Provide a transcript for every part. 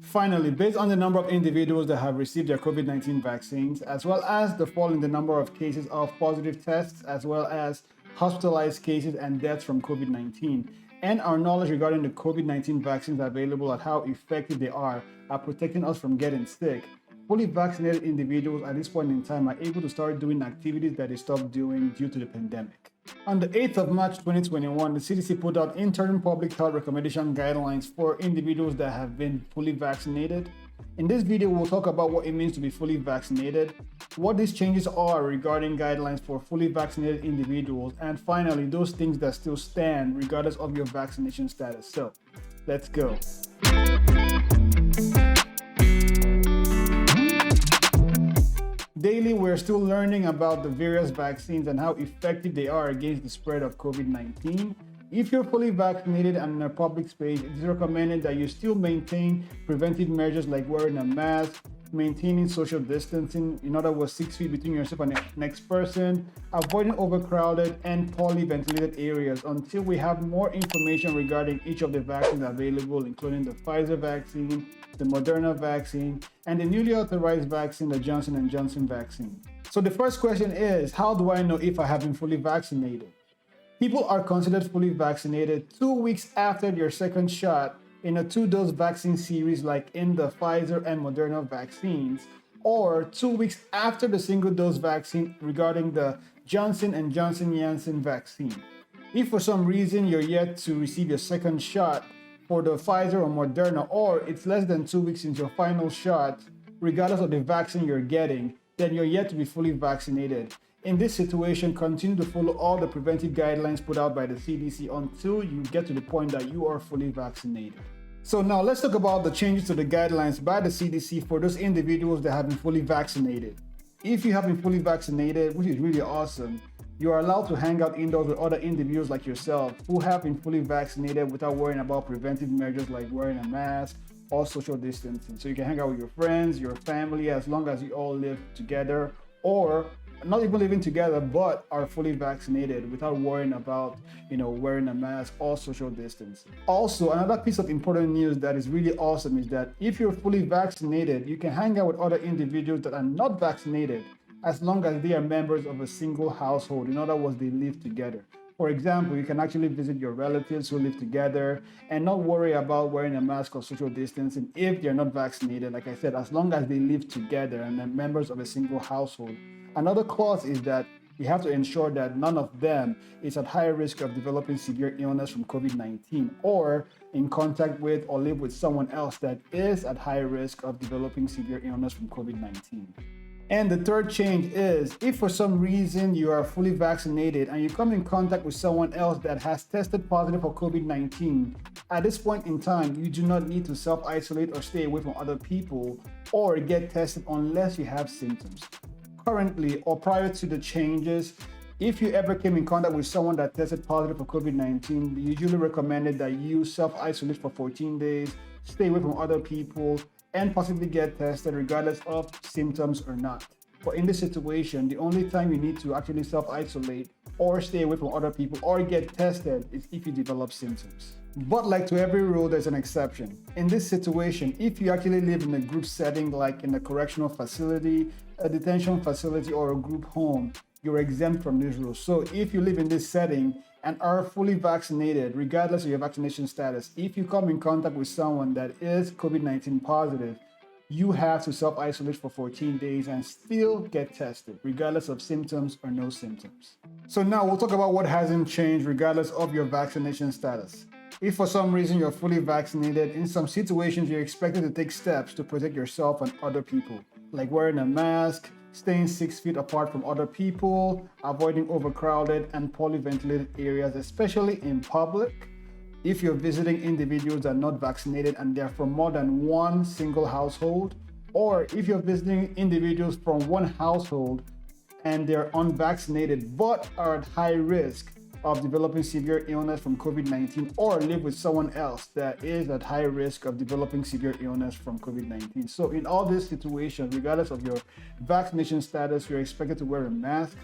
Finally, based on the number of individuals that have received their COVID-19 vaccines, as well as the fall in the number of cases of positive tests, as well as hospitalized cases and deaths from COVID-19, and our knowledge regarding the COVID-19 vaccines available and how effective they are at protecting us from getting sick, fully vaccinated individuals at this point in time are able to start doing activities that they stopped doing due to the pandemic. On the 8th of March 2021, the CDC put out interim public health recommendation guidelines for individuals that have been fully vaccinated. In this video, we'll talk about what it means to be fully vaccinated, what these changes are regarding guidelines for fully vaccinated individuals, and finally, those things that still stand regardless of your vaccination status. So, let's go. Daily, we're still learning about the various vaccines and how effective they are against the spread of COVID-19. If you're fully vaccinated and in a public space, it is recommended that you still maintain preventive measures like wearing a mask, maintaining social distancing, in other words, 6 feet between yourself and the next person, avoiding overcrowded and poorly ventilated areas until we have more information regarding each of the vaccines available, including the Pfizer vaccine, the Moderna vaccine, and the newly authorized vaccine, the Janssen vaccine. So the first question is, how do I know if I have been fully vaccinated? People are considered fully vaccinated 2 weeks after their second shot in a 2-dose vaccine series like in the Pfizer and Moderna vaccines, or 2 weeks after the single-dose vaccine regarding the Janssen Janssen vaccine. If for some reason you're yet to receive your second shot for the Pfizer or Moderna, or it's less than 2 weeks since your final shot, regardless of the vaccine you're getting, then you're yet to be fully vaccinated. In this situation, continue to follow all the preventive guidelines put out by the CDC until you get to the point that you are fully vaccinated. So now let's talk about the changes to the guidelines by the CDC for those individuals that have been fully vaccinated. If you have been fully vaccinated, which is really awesome, you are allowed to hang out indoors with other individuals like yourself who have been fully vaccinated without worrying about preventive measures like wearing a mask or social distancing. So you can hang out with your friends, your family, as long as you all live together, or not even living together, but are fully vaccinated without worrying about, wearing a mask or social distancing. Also, another piece of important news that is really awesome is that if you're fully vaccinated, you can hang out with other individuals that are not vaccinated as long as they are members of a single household. In other words, they live together. For example, you can actually visit your relatives who live together and not worry about wearing a mask or social distancing if they're not vaccinated. Like I said, as long as they live together and they're members of a single household. Another clause is that you have to ensure that none of them is at higher risk of developing severe illness from COVID-19 or in contact with or live with someone else that is at higher risk of developing severe illness from COVID-19. And the third change is, if for some reason you are fully vaccinated and you come in contact with someone else that has tested positive for COVID-19, at this point in time, you do not need to self-isolate or stay away from other people or get tested unless you have symptoms. Currently, or prior to the changes, if you ever came in contact with someone that tested positive for COVID-19, we usually recommended that you self-isolate for 14 days, stay away from other people, and possibly get tested regardless of symptoms or not. But in this situation, the only time you need to actually self-isolate or stay away from other people or get tested is if you develop symptoms. But like to every rule, there's an exception. In this situation, if you actually live in a group setting like in a correctional facility, a detention facility, or a group home, you're exempt from this rule. So if you live in this setting and are fully vaccinated, regardless of your vaccination status, if you come in contact with someone that is COVID-19 positive, you have to self-isolate for 14 days and still get tested, regardless of symptoms or no symptoms. So now we'll talk about what hasn't changed regardless of your vaccination status. If for some reason you're fully vaccinated, in some situations you're expected to take steps to protect yourself and other people, like wearing a mask, staying 6 feet apart from other people, avoiding overcrowded and poorly ventilated areas, especially in public. If you're visiting individuals that are not vaccinated and they're from more than one single household, or if you're visiting individuals from one household and they're unvaccinated but are at high risk of developing severe illness from COVID-19, or live with someone else that is at high risk of developing severe illness from COVID-19. So in all these situations, regardless of your vaccination status, you're expected to wear a mask,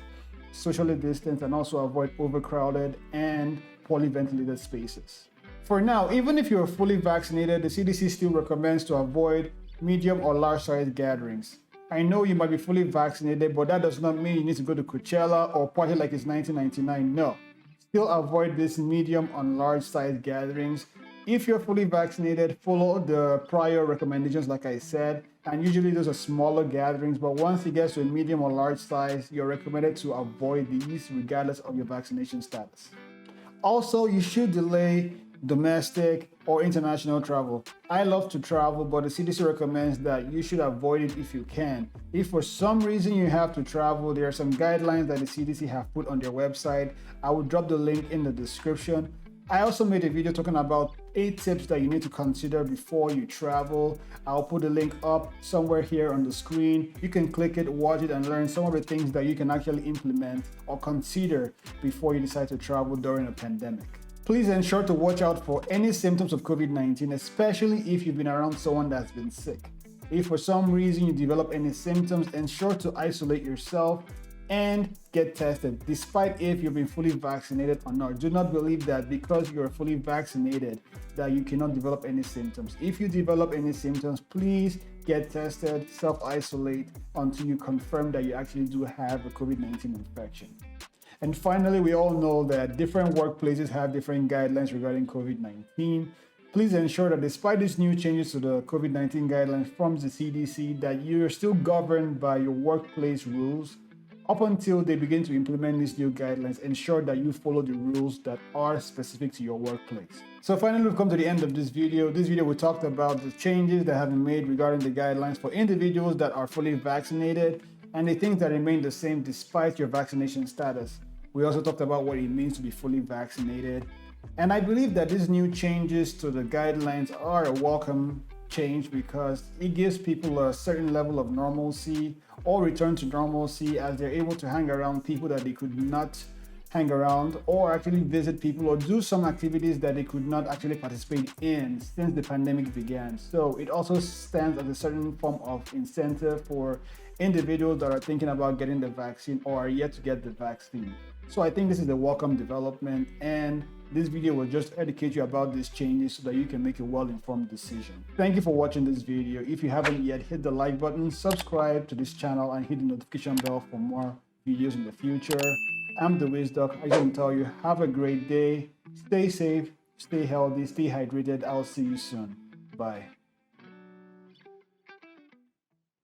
socially distance, and also avoid overcrowded and poorly ventilated spaces. For now, even if you're fully vaccinated, the CDC still recommends to avoid medium or large size gatherings. I know you might be fully vaccinated, but that does not mean you need to go to Coachella or party like it's 1999. No. Still avoid these medium and large size gatherings. If you're fully vaccinated, follow the prior recommendations like I said, and usually those are smaller gatherings, but once it gets to a medium or large size, you're recommended to avoid these regardless of your vaccination status. Also, you should delay domestic or international travel. I love to travel, but the CDC recommends that you should avoid it if you can. If for some reason you have to travel, there are some guidelines that the CDC have put on their website. I will drop the link in the description. I also made a video talking about 8 tips that you need to consider before you travel. I'll put the link up somewhere here on the screen. You can click it, watch it, and learn some of the things that you can actually implement or consider before you decide to travel during a pandemic. Please ensure to watch out for any symptoms of COVID-19, especially if you've been around someone that's been sick. If for some reason you develop any symptoms, ensure to isolate yourself and get tested, despite if you've been fully vaccinated or not. Do not believe that because you're fully vaccinated that you cannot develop any symptoms. If you develop any symptoms, please get tested, self-isolate until you confirm that you actually do have a COVID-19 infection. And finally, we all know that different workplaces have different guidelines regarding COVID-19. Please ensure that despite these new changes to the COVID-19 guidelines from the CDC, that you're still governed by your workplace rules. Up until they begin to implement these new guidelines, ensure that you follow the rules that are specific to your workplace. So finally, we've come to the end of this video. This video, we talked about the changes that have been made regarding the guidelines for individuals that are fully vaccinated and the things that remain the same despite your vaccination status. We also talked about what it means to be fully vaccinated. And I believe that these new changes to the guidelines are a welcome change because it gives people a certain level of normalcy or return to normalcy as they're able to hang around people that they could not hang around, or actually visit people or do some activities that they could not actually participate in since the pandemic began. So it also stands as a certain form of incentive for individuals that are thinking about getting the vaccine or are yet to get the vaccine. So I think this is a welcome development, and this video will just educate you about these changes so that you can make a well-informed decision. Thank you for watching this video. If you haven't yet, hit the like button, subscribe to this channel, and hit the notification bell for more videos in the future. I'm the WizDoc. I just want to tell you, have a great day. Stay safe, stay healthy, stay hydrated. I'll see you soon. Bye.